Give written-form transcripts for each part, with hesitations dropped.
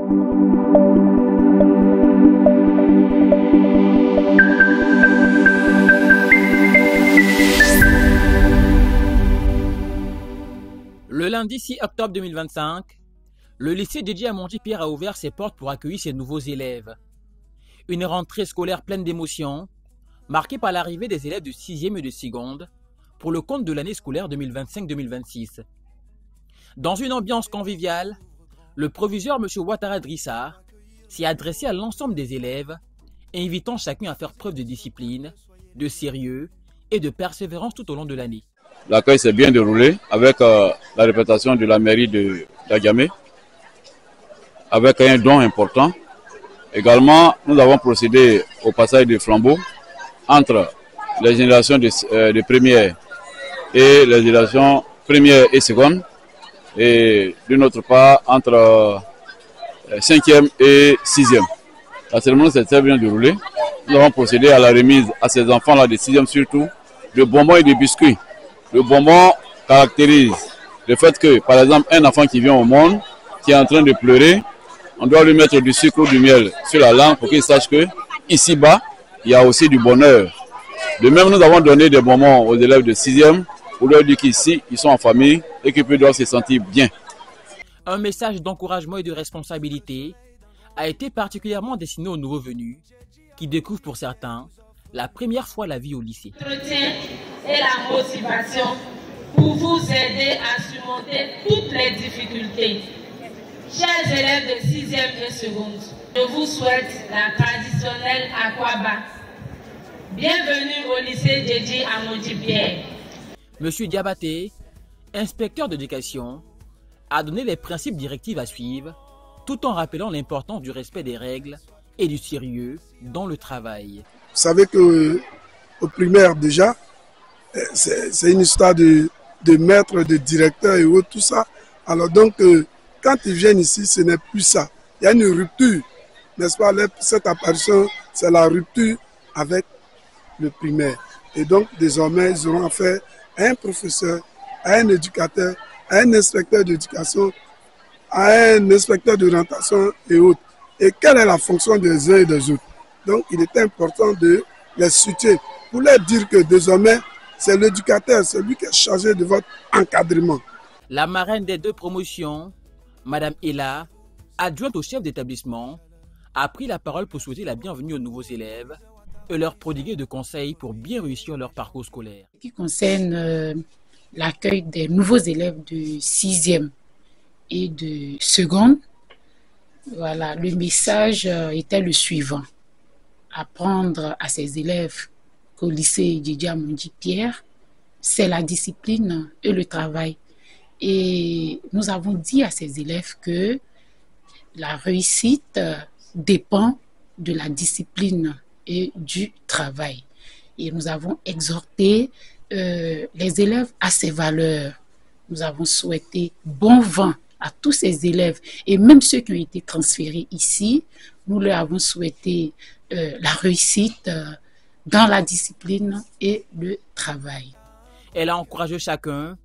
Le lundi 6 octobre 2025, le lycée Djedji Amonji Pierre a ouvert ses portes pour accueillir ses nouveaux élèves. Une rentrée scolaire pleine d'émotions, marquée par l'arrivée des élèves de 6e et de seconde pour le compte de l'année scolaire 2025-2026. Dans une ambiance conviviale, le proviseur M. Ouattara Drissa s'est adressé à l'ensemble des élèves, invitant chacun à faire preuve de discipline, de sérieux et de persévérance tout au long de l'année. L'accueil s'est bien déroulé avec la représentation de la mairie d'Agamé, avec un don important. Également, nous avons procédé au passage des flambeaux entre les générations de première et les générations première et seconde, et d'une autre part entre 5e et 6e. La cérémonie s'est très bien déroulée. Nous avons procédé à la remise à ces enfants-là de 6e surtout de bonbons et de biscuits. Le bonbon caractérise le fait que, par exemple, un enfant qui vient au monde, qui est en train de pleurer, on doit lui mettre du sucre ou du miel sur la langue pour qu'il sache que ici-bas, il y a aussi du bonheur. De même, nous avons donné des bonbons aux élèves de 6e pour leur dire qu'ici, ils sont en famille et qu'ils doivent se sentir bien. Un message d'encouragement et de responsabilité a été particulièrement destiné aux nouveaux venus, qui découvrent pour certains la première fois la vie au lycée. L'entretien et la motivation pour vous aider à surmonter toutes les difficultés. Chers élèves de 6e et seconde, je vous souhaite la traditionnelle Akwaba. Bienvenue au lycée Djedji Amonji Pierre. Monsieur Diabaté, inspecteur d'éducation, a donné les principes directifs à suivre, tout en rappelant l'importance du respect des règles et du sérieux dans le travail. Vous savez qu'au primaire déjà, c'est une histoire de maître, de directeur et autres, tout ça. Alors donc, quand ils viennent ici, ce n'est plus ça. Il y a une rupture, n'est-ce pas? Cette apparition, c'est la rupture avec le primaire. Et donc, désormais, ils auront affaire à un professeur, à un éducateur, à un inspecteur d'éducation, à un inspecteur d'orientation et autres. Et quelle est la fonction des uns et des autres? Donc, il est important de les soutenir pour leur dire que désormais, c'est l'éducateur, c'est lui qui est chargé de votre encadrement. La marraine des deux promotions, Madame Ella, adjointe au chef d'établissement, a pris la parole pour souhaiter la bienvenue aux nouveaux élèves et leur prodiguer de conseils pour bien réussir leur parcours scolaire. Ce qui concerne l'accueil des nouveaux élèves de 6e et de seconde, voilà, le message était le suivant. Apprendre à ces élèves qu'au lycée Djedji Amonji Pierre, c'est la discipline et le travail. Et nous avons dit à ces élèves que la réussite dépend de la discipline et du travail. Et nous avons exhorté les élèves à ces valeurs. Nous avons souhaité bon vent à tous ces élèves et même ceux qui ont été transférés ici, nous leur avons souhaité la réussite dans la discipline et le travail. Elle a encouragé chacun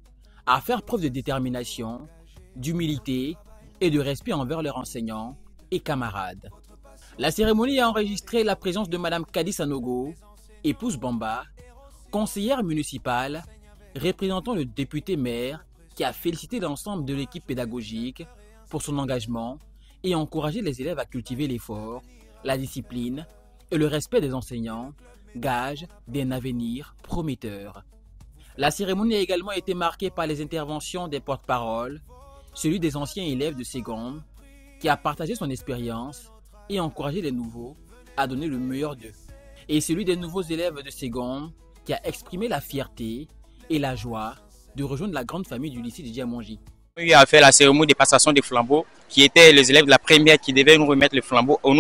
à faire preuve de détermination, d'humilité et de respect envers leurs enseignants et camarades. La cérémonie a enregistré la présence de Mme Kadi Sanogo, épouse Bamba, conseillère municipale, représentant le député maire qui a félicité l'ensemble de l'équipe pédagogique pour son engagement et encouragé les élèves à cultiver l'effort, la discipline et le respect des enseignants, gage d'un avenir prometteur. La cérémonie a également été marquée par les interventions des porte-paroles, celui des anciens élèves de seconde, qui a partagé son expérience et encouragé les nouveaux à donner le meilleur d'eux, et celui des nouveaux élèves de seconde, qui a exprimé la fierté et la joie de rejoindre la grande famille du lycée Djedji Amonji. Il a fait la cérémonie de passation des flambeaux, qui étaient les élèves de la première qui devaient nous remettre le flambeau aux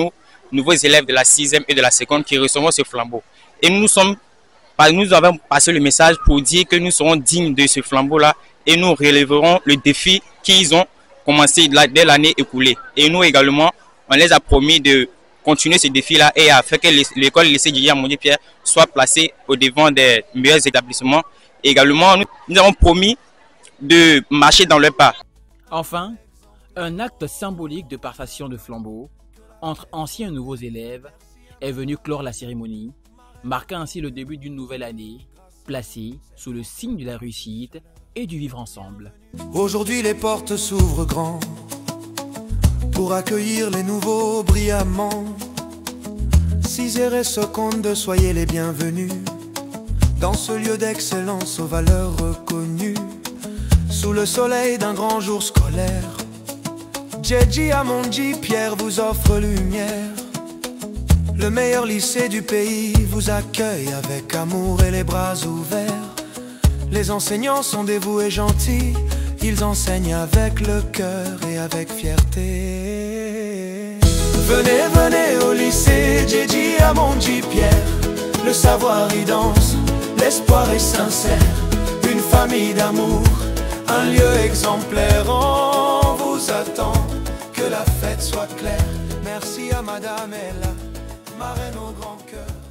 nouveaux élèves de la 6e et de la seconde qui recevront ce flambeau. Et nous avons passé le message pour dire que nous serons dignes de ce flambeau-là et nous relèverons le défi qu'ils ont commencé dès l'année écoulée. Et nous également, on les a promis de continuer ce défi-là et à faire que l'école lycée Djedji Amonji Pierre soit placée au devant des meilleurs établissements. Et également, nous avons promis de marcher dans leur pas. Enfin, Un acte symbolique de passation de flambeau entre anciens et nouveaux élèves est venu clore la cérémonie, marquant ainsi le début d'une nouvelle année, placée sous le signe de la réussite et du vivre ensemble. Aujourd'hui les portes s'ouvrent grand pour accueillir les nouveaux brillamment. Césaire et Seconde, soyez les bienvenus dans ce lieu d'excellence aux valeurs reconnues. Sous le soleil d'un grand jour scolaire, Djedji Amondi Pierre vous offre lumière. Le meilleur lycée du pays vous accueille avec amour et les bras ouverts. Les enseignants sont dévoués, gentils, ils enseignent avec le cœur et avec fierté. Venez, venez au lycée Djedji Amondi Pierre. Le savoir y danse, l'espoir est sincère. Une famille d'amour, un lieu exemplaire. On vous attend, que la fête soit claire. Merci à Madame Ella, marraine au grand cœur.